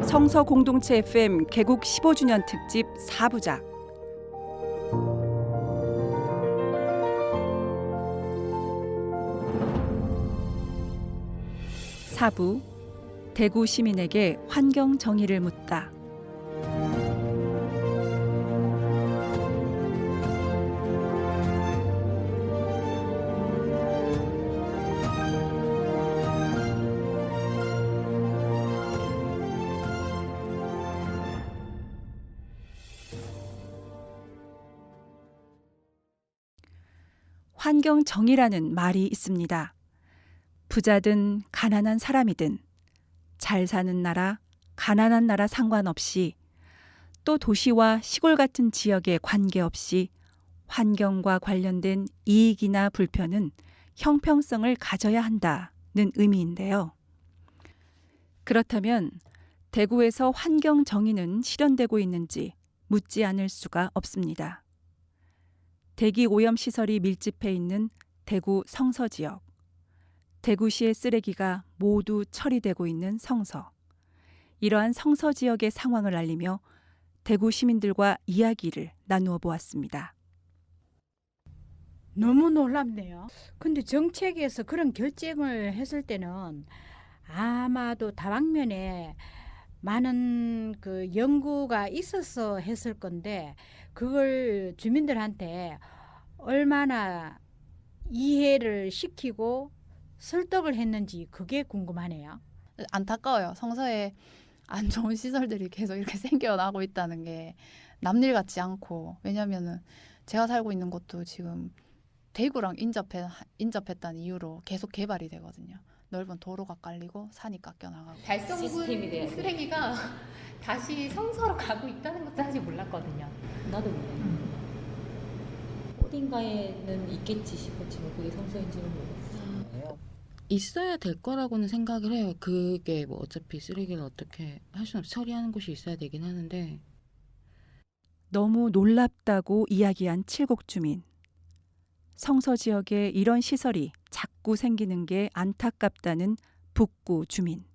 성서 공동체 FM 개국 15주년 특집 4부작. 4부, 대구 시민에게 환경 정의를 묻다. 환경 정의라는 말이 있습니다. 부자든 가난한 사람이든 잘 사는 나라, 가난한 나라 상관없이 또 도시와 시골 같은 지역에 관계없이 환경과 관련된 이익이나 불편은 형평성을 가져야 한다는 의미인데요. 그렇다면 대구에서 환경 정의는 실현되고 있는지 묻지 않을 수가 없습니다. 대기 오염 시설이 밀집해 있는 대구 성서 지역, 대구시의 쓰레기가 모두 처리되고 있는 성서. 이러한 성서 지역의 상황을 알리며 대구 시민들과 이야기를 나누어 보았습니다. 너무 놀랍네요. 근데 정책에서 그런 결정을 했을 때는 아마도 다방면에 많은 그 연구가 있어서 했을 건데 그걸 주민들한테 얼마나 이해를 시키고 설득을 했는지 그게 궁금하네요. 안타까워요. 성서에 안 좋은 시설들이 계속 이렇게 생겨나고 있다는 게 남일 같지 않고, 왜냐면은 제가 살고 있는 곳도 지금 대구랑 인접했다는 이유로 계속 개발이 되거든요. 넓은 도로가 깔리고 산이 깎여 나가고. 달성군 쓰레기가 다시 성서로 가고 있다는 것도 사실 몰랐거든요. 나도 몰라요. 어딘가에는 있겠지 싶었지만 그게 성서인지는 몰랐어요. 있어야 될 거라고는 생각을 해요. 그게 뭐 어차피 쓰레기를 어떻게 할 수는 없이 처리하는 곳이 있어야 되긴 하는데. 너무 놀랍다고 이야기한 칠곡 주민. 성서 지역에 이런 시설이 자꾸 생기는 게 안타깝다는 북구 주민.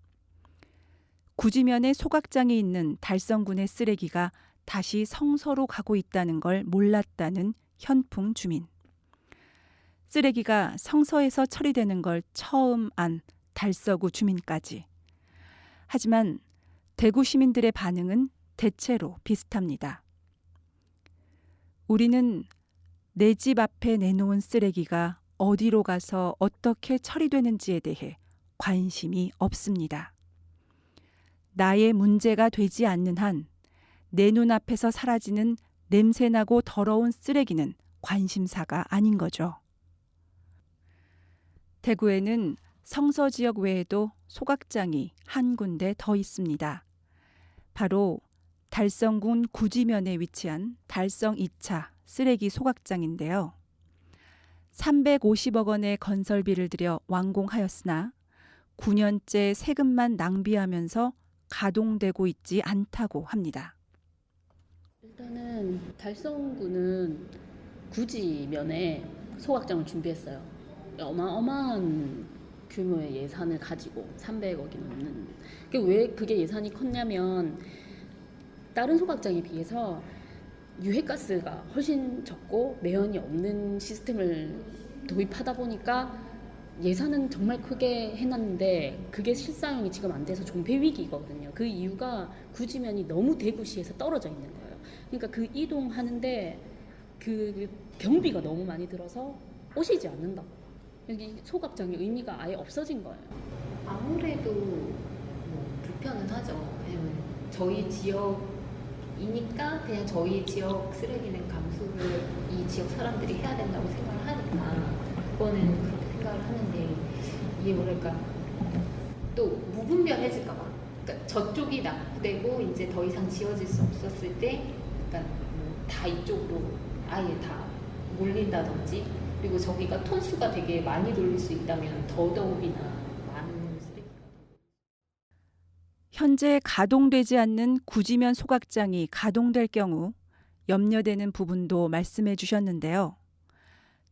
구지면에 소각장이 있는 달성군의 쓰레기가 다시 성서로 가고 있다는 걸 몰랐다는 현풍 주민. 쓰레기가 성서에서 처리되는 걸 처음 안 달서구 주민까지. 하지만 대구 시민들의 반응은 대체로 비슷합니다. 우리는 내 집 앞에 내놓은 쓰레기가 어디로 가서 어떻게 처리되는지에 대해 관심이 없습니다. 나의 문제가 되지 않는 한 내 눈앞에서 사라지는 냄새나고 더러운 쓰레기는 관심사가 아닌 거죠. 대구에는 성서 지역 외에도 소각장이 한 군데 더 있습니다. 바로 달성군 구지면에 위치한 달성 2차 쓰레기 소각장인데요. 350억 원의 건설비를 들여 완공하였으나 9년째 세금만 낭비하면서 가동되고 있지 않다고 합니다. 일단은 달성구는 구지면에 소각장을 준비했어요. 어마어마한 규모의 예산을 가지고 300억이 넘는. 왜 그게 예산이 컸냐면 다른 소각장에 비해서 유해가스가 훨씬 적고 매연이 없는 시스템을 도입하다 보니까 예산은 정말 크게 해놨는데 그게 실사용이 지금 안 돼서 존폐 위기거든요. 그 이유가 구지면이 너무 대구시에서 떨어져 있는 거예요. 그러니까 그 이동하는데 그 경비가 너무 많이 들어서 오시지 않는다. 여기 소각장의 의미가 아예 없어진 거예요. 아무래도 뭐 불편은 하죠. 왜냐면 저희 지역이니까 그냥 저희 지역 쓰레기는 감수를 이 지역 사람들이 해야 된다고 생각을 하니까 그거는 그렇게 생각을 하는데 이게 뭐랄까 또 무분별해질까 봐. 그러니까 저쪽이 낙후되고 이제 더 이상 지어질 수 없었을 때 그러니까 다 이쪽으로 아예 다 몰린다든지, 그리고 저기가 톤수가 되게 많이 돌릴 수 있다면 더더욱이나 많은 쓰레기가. 현재 가동되지 않는 구지면 소각장이 가동될 경우 염려되는 부분도 말씀해 주셨는데요.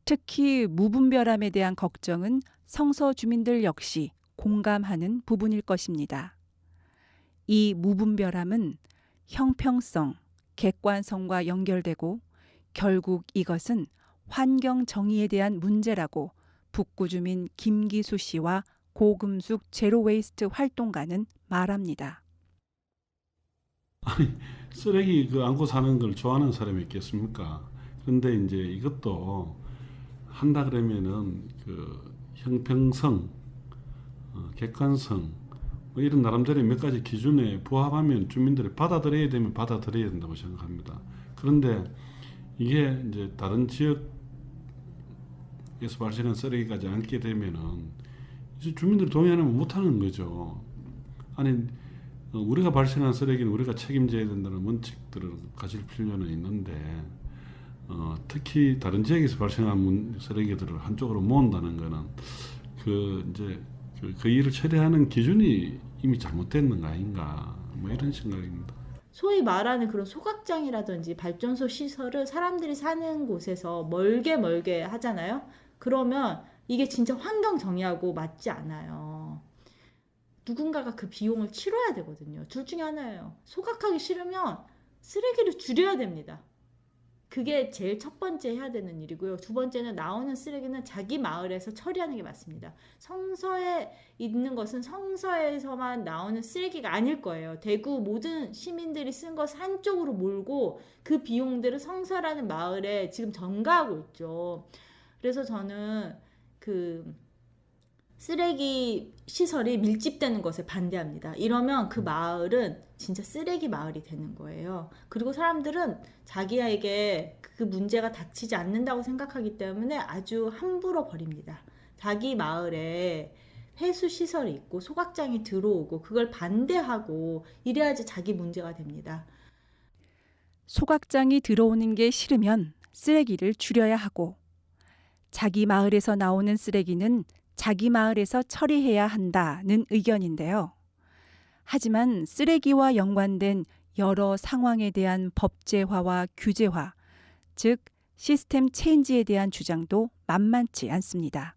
특히 무분별함에 대한 걱정은 성서 주민들 역시 공감하는 부분일 것입니다. 이 무분별함은 형평성, 객관성과 연결되고 결국 이것은 환경 정의에 대한 문제라고 북구 주민 김기수 씨와 고금숙 제로웨이스트 활동가는 말합니다. 쓰레기 안고 사는 걸 좋아하는 사람이 있겠습니까? 그런데 이제 이것도 한다 그러면은 형평성, 객관성 뭐 이런 나름대로 몇 가지 기준에 부합하면 주민들이 받아들여야 되면 받아들여야 된다고 생각합니다. 그런데 이게 이제 다른 지역에서 발생한 쓰레기까지 않게 되면은 이제 주민들이 동의하면 못하는 거죠. 아니 우리가 발생한 쓰레기는 우리가 책임져야 된다는 원칙들을 가질 필요는 있는데 특히 다른 지역에서 발생한 쓰레기들을 한쪽으로 모은다는 거는 그 일을 처리하는 기준이 이미 잘못됐는 거 아닌가 뭐 이런 생각입니다. 소위 말하는 그런 소각장이라든지 발전소 시설을 사람들이 사는 곳에서 멀게 하잖아요. 그러면 이게 진짜 환경 정의하고 맞지 않아요. 누군가가 그 비용을 치러야 되거든요. 둘 중에 하나예요. 소각하기 싫으면 쓰레기를 줄여야 됩니다. 그게 제일 첫 번째 해야 되는 일이고요. 두 번째는 나오는 쓰레기는 자기 마을에서 처리하는 게 맞습니다. 성서에 있는 것은 성서에서만 나오는 쓰레기가 아닐 거예요. 대구 모든 시민들이 쓴 것을 한쪽으로 몰고 그 비용들을 성서라는 마을에 지금 전가하고 있죠. 그래서 저는 쓰레기 시설이 밀집되는 것에 반대합니다. 이러면 그 마을은 진짜 쓰레기 마을이 되는 거예요. 그리고 사람들은 자기에게 그 문제가 닥치지 않는다고 생각하기 때문에 아주 함부로 버립니다. 자기 마을에 회수 시설이 있고 소각장이 들어오고 그걸 반대하고 이래야지 자기 문제가 됩니다. 소각장이 들어오는 게 싫으면 쓰레기를 줄여야 하고 자기 마을에서 나오는 쓰레기는 자기 마을에서 처리해야 한다는 의견인데요. 하지만 쓰레기와 연관된 여러 상황에 대한 법제화와 규제화, 즉 시스템 체인지에 대한 주장도 만만치 않습니다.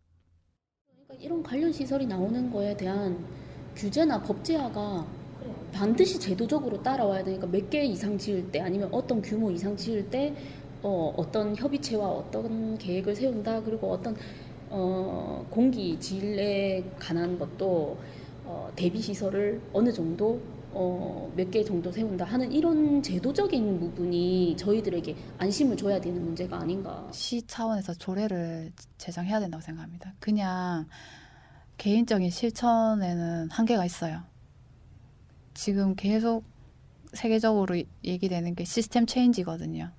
그러니까 이런 관련 시설이 나오는 거에 대한 규제나 법제화가 반드시 제도적으로 따라와야 되니까 몇 개 이상 지을 때 아니면 어떤 규모 이상 지을 때 어떤 협의체와 어떤 계획을 세운다. 그리고 어떤 공기 질에 관한 것도 대비 시설을 어느 정도 몇 개 정도 세운다 하는 이런 제도적인 부분이 저희들에게 안심을 줘야 되는 문제가 아닌가. 시 차원에서 조례를 제정해야 된다고 생각합니다. 그냥 개인적인 실천에는 한계가 있어요. 지금 계속 세계적으로 얘기되는 게 시스템 체인지거든요.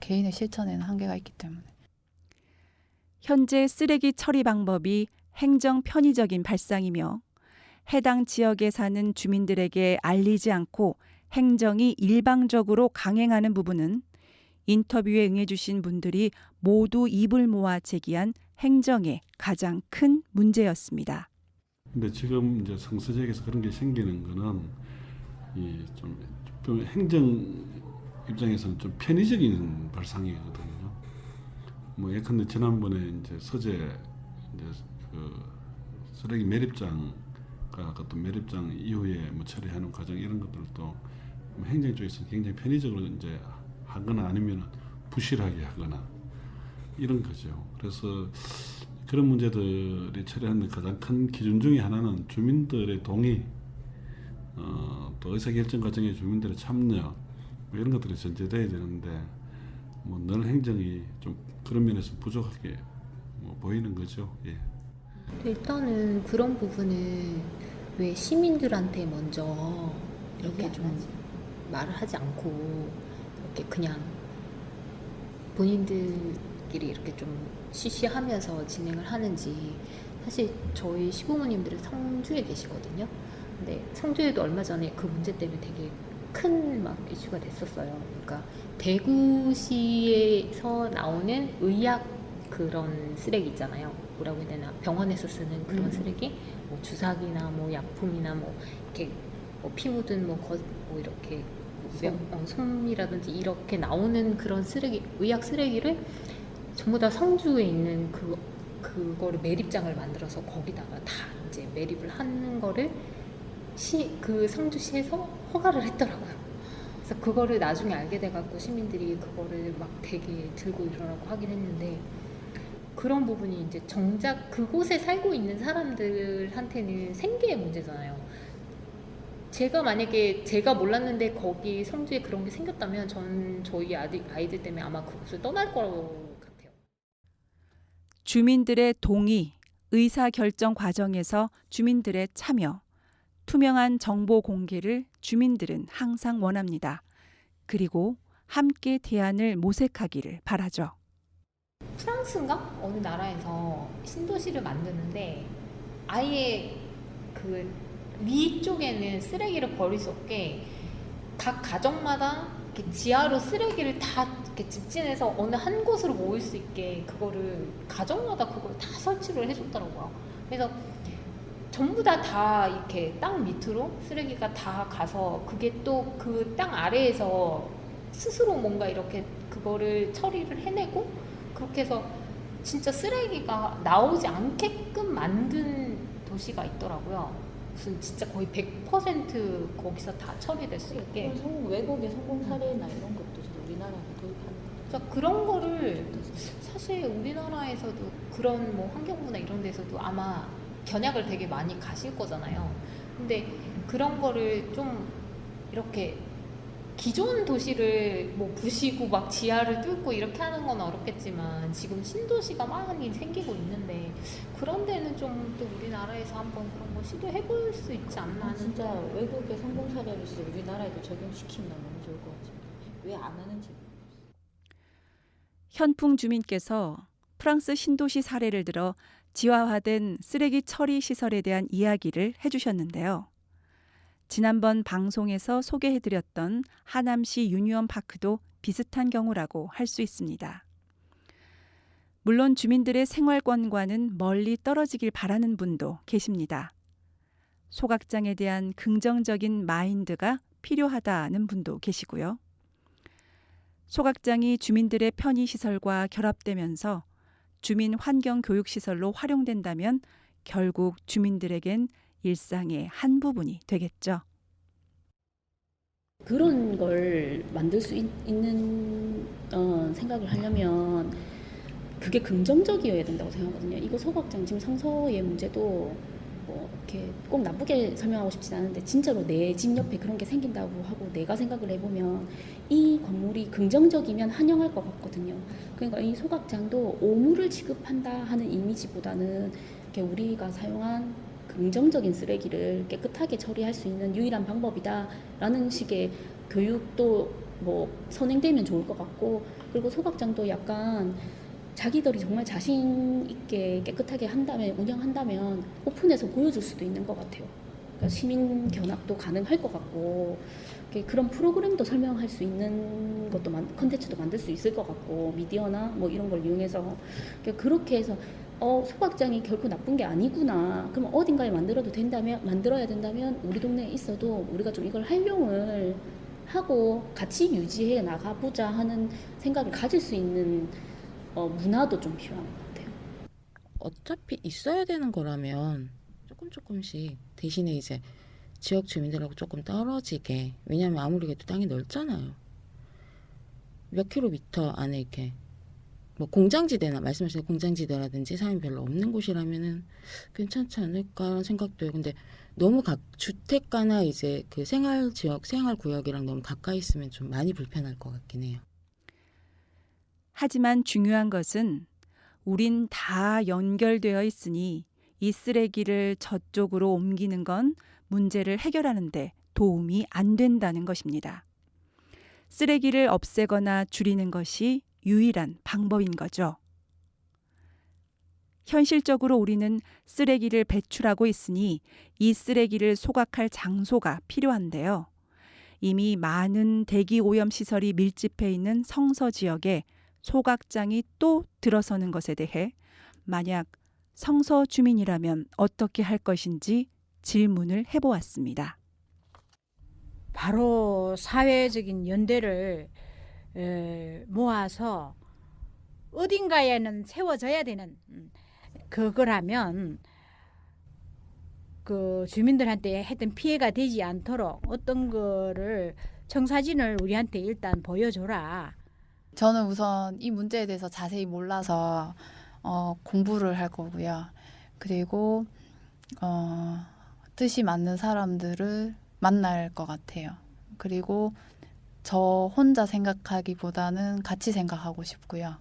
개인의 실천에는 한계가 있기 때문에. 현재 쓰레기 처리 방법이 행정 편의적인 발상이며 해당 지역에 사는 주민들에게 알리지 않고 행정이 일방적으로 강행하는 부분은 인터뷰에 응해주신 분들이 모두 입을 모아 제기한 행정의 가장 큰 문제였습니다. 근데 지금 이제 성서 지역에서 그런 게 생기는 거는 좀 행정 입장에서는 좀 편의적인 발상이거든요. 뭐 예컨대 지난번에 이제 서재 이제 쓰레기 매립장과 어떤 매립장 이후에 뭐 처리하는 과정 이런 것들도 뭐 행정 쪽에서 굉장히 편의적으로 이제 하거나 아니면 부실하게 하거나 이런 거죠. 그래서 그런 문제들이 처리하는 가장 큰 기준 중에 하나는 주민들의 동의, 또 의사결정 과정에 주민들의 참여 뭐 이런 것들이 전제돼야 되는데 뭐 늘 행정이 좀 그런 면에서 부족하게 뭐 보이는 거죠. 예. 일단은 그런 부분은 왜 시민들한테 먼저 이렇게 좀 말을 하지 않고 이렇게 그냥 본인들끼리 이렇게 좀 시시하면서 진행을 하는지. 사실 저희 시부모님들은 성주에 계시거든요. 근데 성주에도 얼마 전에 그 문제 때문에 되게 큰 막 이슈가 됐었어요. 그러니까 대구시에서 나오는 의약 그런 쓰레기 있잖아요. 뭐라고 해야 되나? 병원에서 쓰는 그런 쓰레기, 뭐 주사기나 뭐 약품이나 뭐 이렇게 뭐 피 묻은 뭐 이렇게 솜이라든지 이렇게 나오는 그런 쓰레기, 의약 쓰레기를 전부 다 성주에 있는 그거를 매립장을 만들어서 거기다가 다 이제 매립을 하는 거를 그 성주시에서 허가를 했더라고요. 그래서 그거를 나중에 알게 돼갖고 시민들이 그거를 막 되게 들고 일어나고 하긴 했는데, 그런 부분이 이제 정작 그곳에 살고 있는 사람들한테는 생계의 문제잖아요. 만약에 제가 몰랐는데 거기 성주에 그런 게 생겼다면 저희 아이들 때문에 아마 그곳을 떠날 거라고 같아요. 주민들의 동의, 의사결정 과정에서 주민들의 참여, 투명한 정보 공개를 주민들은 항상 원합니다. 그리고 함께 대안을 모색하기를 바라죠. 프랑스인가? 어느 나라에서 신도시를 만드는데 아예 그 위쪽에는 쓰레기를 버릴 수 없게 각 가정마다 이렇게 지하로 쓰레기를 다 이렇게 집진해서 어느 한 곳으로 모일 수 있게 그거를 가정마다 그걸 다 설치를 해줬더라고요. 그래서 전부 다 이렇게 땅 밑으로 쓰레기가 다 가서 그게 또 그 땅 아래에서 스스로 뭔가 이렇게 그거를 처리를 해내고 그렇게 해서 진짜 쓰레기가 나오지 않게끔 만든 도시가 있더라고요. 무슨 진짜 거의 100% 거기서 다 처리될 수 있게. 외국의 성공 사례나 이런 것도 우리나라가 도입하는 거죠. 그러니까 그런 거를 사실 우리나라에서도 그런 뭐 환경부나 이런 데서도 아마 견약을 되게 많이 가실 거잖아요. 근데 그런 거를 좀 이렇게 기존 도시를 뭐 부시고 막 지하를 뚫고 이렇게 하는 건 어렵겠지만 지금 신도시가 많이 생기고 있는데 그런 데는 좀 또 우리나라에서 한번 그런 거 시도해볼 수 있지 않나 하는. 진짜 외국의 성공 사례를 진짜 우리나라에도 적용시키면 너무 좋을 것 같아요. 왜 안 하는지. 현풍 주민께서 프랑스 신도시 사례를 들어 지하화된 쓰레기 처리 시설에 대한 이야기를 해주셨는데요. 지난번 방송에서 소개해드렸던 하남시 유니온파크도 비슷한 경우라고 할 수 있습니다. 물론 주민들의 생활권과는 멀리 떨어지길 바라는 분도 계십니다. 소각장에 대한 긍정적인 마인드가 필요하다는 분도 계시고요. 소각장이 주민들의 편의시설과 결합되면서 주민 환경교육시설로 활용된다면 결국 주민들에겐 일상의 한 부분이 되겠죠. 그런 걸 만들 수 있는 생각을 하려면 그게 긍정적이어야 된다고 생각하거든요. 이거 소각장 지금 성서의 문제도 뭐 이렇게 꼭 나쁘게 설명하고 싶진 않은데 진짜로 내 집 옆에 그런 게 생긴다고 하고 내가 생각을 해보면 이 건물이 긍정적이면 환영할 것 같거든요. 그러니까 이 소각장도 오물을 취급한다 하는 이미지보다는 이렇게 우리가 사용한 긍정적인 쓰레기를 깨끗하게 처리할 수 있는 유일한 방법이다라는 식의 교육도 뭐 선행되면 좋을 것 같고, 그리고 소각장도 약간 자기들이 정말 자신 있게 깨끗하게 한다면 운영한다면 오픈해서 보여줄 수도 있는 것 같아요. 그러니까 시민 견학도 가능할 것 같고 그런 프로그램도 설명할 수 있는 것도 컨텐츠도 만들 수 있을 것 같고 미디어나 뭐 이런 걸 이용해서 그렇게 해서 소각장이 결코 나쁜 게 아니구나. 그럼 어딘가에 만들어야 된다면 우리 동네에 있어도 우리가 좀 이걸 활용을 하고 같이 유지해 나가보자 하는 생각을 가질 수 있는 문화도 좀 필요한 것 같아요. 어차피 있어야 되는 거라면 조금씩 대신에 이제 지역 주민들하고 조금 떨어지게, 왜냐하면 아무리 그래도 땅이 넓잖아요. 몇 킬로미터 안에 이렇게 뭐 공장지대나 말씀하신 공장지대라든지 사람이 별로 없는 곳이라면은 괜찮지 않을까 생각도 해요. 근데 너무 주택가나 이제 그 생활지역, 생활구역이랑 너무 가까이 있으면 좀 많이 불편할 것 같긴 해요. 하지만 중요한 것은 우린 다 연결되어 있으니 이 쓰레기를 저쪽으로 옮기는 건 문제를 해결하는 데 도움이 안 된다는 것입니다. 쓰레기를 없애거나 줄이는 것이 유일한 방법인 거죠. 현실적으로 우리는 쓰레기를 배출하고 있으니 이 쓰레기를 소각할 장소가 필요한데요. 이미 많은 대기 오염 시설이 밀집해 있는 성서 지역에 소각장이 또 들어서는 것에 대해 만약 성서 주민이라면 어떻게 할 것인지 질문을 해보았습니다. 바로 사회적인 연대를 모아서 어딘가에는 세워져야 되는 그거라면 그 주민들한테 했던 피해가 되지 않도록 어떤 거를 청사진을 우리한테 일단 보여줘라. 저는 우선 이 문제에 대해서 자세히 몰라서 공부를 할 거고요. 그리고 뜻이 맞는 사람들을 만날 것 같아요. 그리고 저 혼자 생각하기보다는 같이 생각하고 싶고요.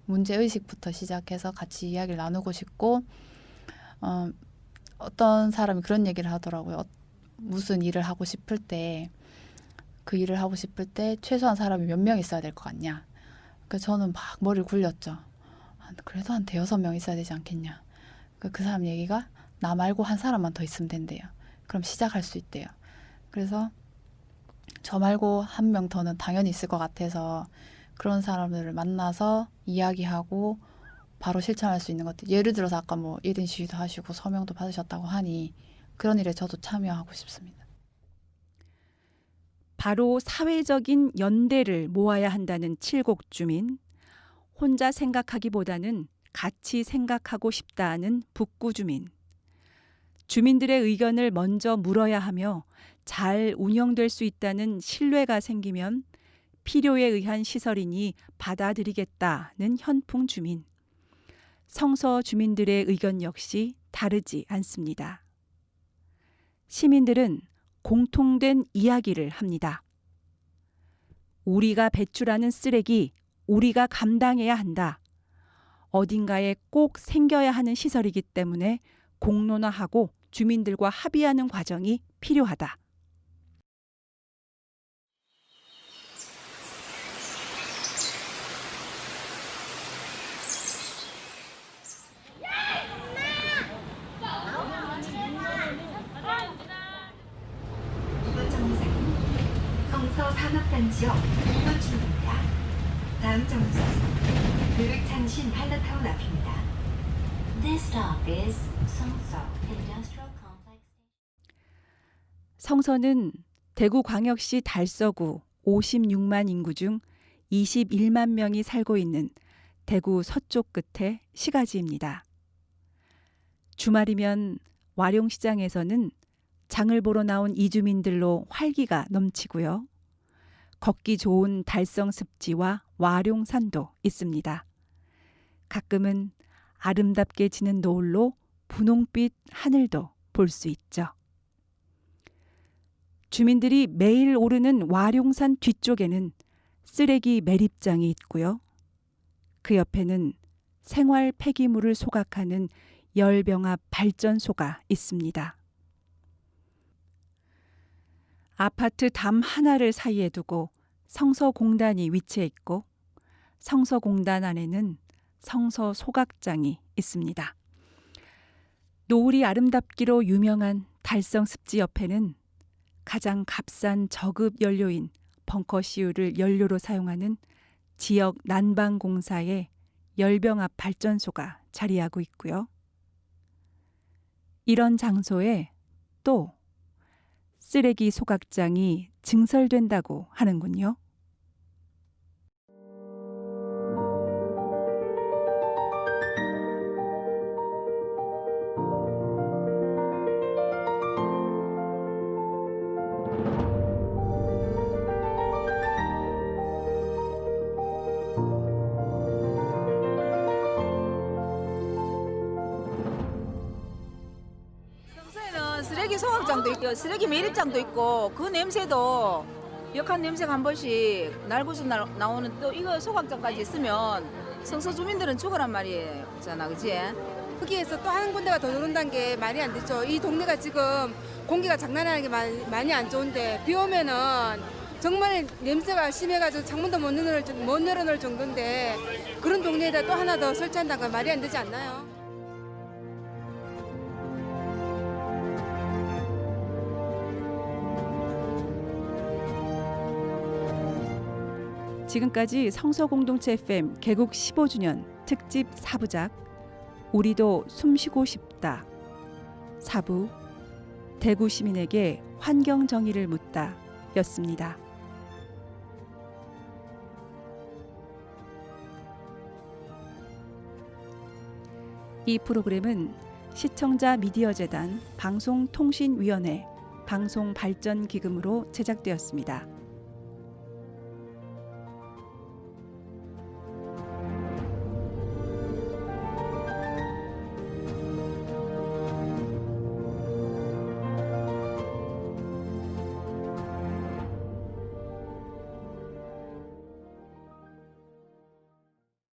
문제의식부터 시작해서 같이 이야기를 나누고 싶고, 어떤 사람이 그런 얘기를 하더라고요. 무슨 일을 하고 싶을 때, 그 일을 하고 싶을 때 최소한 사람이 몇 명 있어야 될 것 같냐. 그래서 저는 막 머리를 굴렸죠. 그래도 한 대여섯 명 있어야 되지 않겠냐. 그 사람 얘기가 나 말고 한 사람만 더 있으면 된대요. 그럼 시작할 수 있대요. 그래서 저 말고 한 명 더는 당연히 있을 것 같아서 그런 사람들을 만나서 이야기하고 바로 실천할 수 있는 것들. 예를 들어서 아까 뭐 1인 시위도 하시고 서명도 받으셨다고 하니 그런 일에 저도 참여하고 싶습니다. 바로 사회적인 연대를 모아야 한다는 칠곡 주민, 혼자 생각하기보다는 같이 생각하고 싶다는 북구 주민, 주민들의 의견을 먼저 물어야 하며 잘 운영될 수 있다는 신뢰가 생기면 필요에 의한 시설이니 받아들이겠다는 현풍 주민, 성서 주민들의 의견 역시 다르지 않습니다. 시민들은 공통된 이야기를 합니다. 우리가 배출하는 쓰레기, 우리가 감당해야 한다. 어딘가에 꼭 생겨야 하는 시설이기 때문에 공론화하고 주민들과 합의하는 과정이 필요하다. 이번 정류장은 성서 산업단지역 2번 출구입니다. 다음 정류장 르륵창신 한라타운 앞입니다. This stop is 성서 Industrial Complex. 성서는 대구광역시 달서구 56만 인구 중 21만 명이 살고 있는 대구 서쪽 끝의 시가지입니다. 주말이면 와룡시장에서는 장을 보러 나온 이주민들로 활기가 넘치고요. 걷기 좋은 달성습지와 와룡산도 있습니다. 가끔은 아름답게 지는 노을로 분홍빛 하늘도 볼 수 있죠. 주민들이 매일 오르는 와룡산 뒤쪽에는 쓰레기 매립장이 있고요. 그 옆에는 생활 폐기물을 소각하는 열병합 발전소가 있습니다. 아파트 담 하나를 사이에 두고 성서공단이 위치해 있고 성서공단 안에는 성서 소각장이 있습니다. 노을이 아름답기로 유명한 달성습지 옆에는 가장 값싼 저급 연료인 벙커CU를 연료로 사용하는 지역 난방공사의 열병합 발전소가 자리하고 있고요. 이런 장소에 또 쓰레기 소각장이 증설된다고 하는군요. 성서에는 쓰레기 소각장도 있고 쓰레기 매립장도 있고 그 냄새도 역한 냄새가 한 번씩 날고서 나오는 또 이거 소각장까지 있으면 성서 주민들은 죽으란 말이잖아, 그치? 거기에서 또 한 군데가 더 들어온다는 게 말이 안 되죠. 이 동네가 지금 공기가 장난하는 게 많이 안 좋은데 비 오면은 정말 냄새가 심해가지고 창문도 못 열어놓을 정도인데 그런 동네에다 또 하나 더 설치한다는 건 말이 안 되지 않나요? 지금까지 성서공동체 FM 개국 15주년 특집 4부작 우리도 숨쉬고 싶다 4부 대구 시민에게 환경 정의를 묻다 였습니다. 이 프로그램은 시청자 미디어재단 방송통신위원회 방송발전기금으로 제작되었습니다.